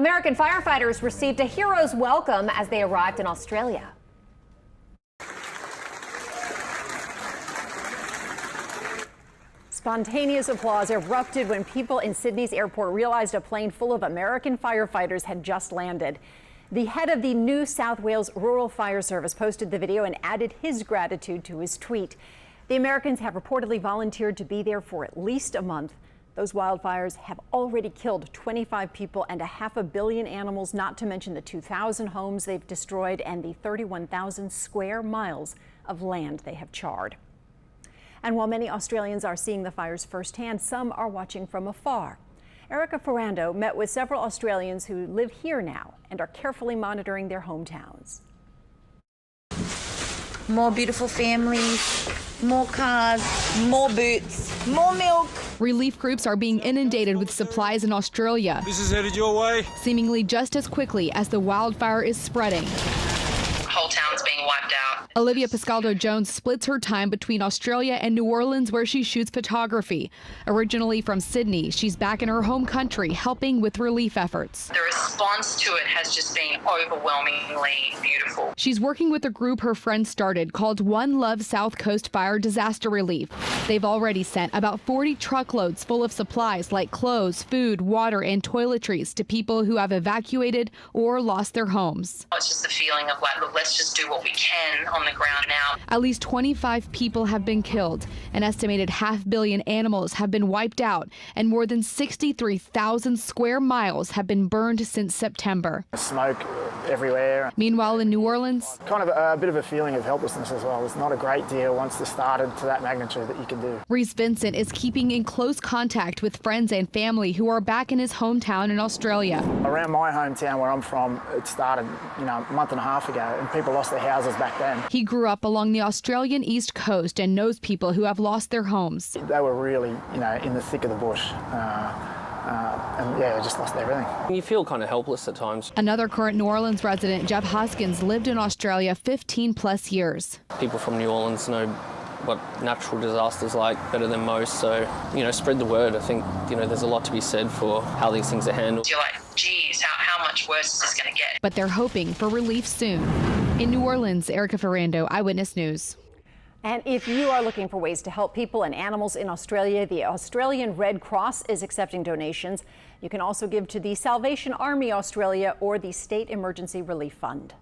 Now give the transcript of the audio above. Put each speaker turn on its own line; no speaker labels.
American firefighters received a hero's welcome as they arrived in Australia. Spontaneous applause erupted when people in Sydney's airport realized a plane full of American firefighters had just landed. The head of the New South Wales Rural Fire Service posted the video and added his gratitude to his tweet. The Americans have reportedly volunteered to be there for at least a month. Those wildfires have already killed 25 people and 500 million animals, not to mention the 2,000 homes they've destroyed and the 31,000 square miles of land they have charred. And while many Australians are seeing the fires firsthand, some are watching from afar. Erica Ferrando met with several Australians who live here now and are carefully monitoring their hometowns.
More beautiful families, more cars, more boots, more milk.
Relief groups are being inundated with supplies in Australia.
This is headed your way.
Seemingly just as quickly as the wildfire is spreading.
Whole town's being wiped out.
Olivia Pascaldo-Jones splits her time between Australia and New Orleans, where she shoots photography. Originally from Sydney, she's back in her home country helping with relief efforts.
The response to it has just been overwhelmingly beautiful.
She's working with a group her friends started called One Love South Coast Fire Disaster Relief. They've already sent about 40 truckloads full of supplies like clothes, food, water, and toiletries to people who have evacuated or lost their homes.
It's just the feeling of like, look, let's just do what we can on the ground now.
At least 25 people have been killed. An estimated 500 million animals have been wiped out, and more than 63,000 square miles have been burned since September.
Smoke everywhere.
Meanwhile, in New Orleans,
Kind of a bit of a feeling of helplessness as well. It's not a great deal once it's started to that magnitude that you can do.
Reese Vincent is keeping in close contact with friends and family who are back in his hometown in Australia.
Around my hometown where I'm from, it started, a month and a half ago, and people lost their houses back then.
He grew up along the Australian East Coast and knows people who have lost their homes.
They were really, in the thick of the bush. They just lost everything.
You feel kind of helpless at times.
Another current New Orleans resident, Jeff Hoskins, lived in Australia 15 plus years.
People from New Orleans know what natural disasters like better than most, so, spread the word. I think, there's a lot to be said for how these things are handled.
You're like, geez, how much worse is this going to get?
But they're hoping for relief soon. In New Orleans, Erica Ferrando, Eyewitness News.
And if you are looking for ways to help people and animals in Australia, the Australian Red Cross is accepting donations. You can also give to the Salvation Army Australia or the State Emergency Relief Fund.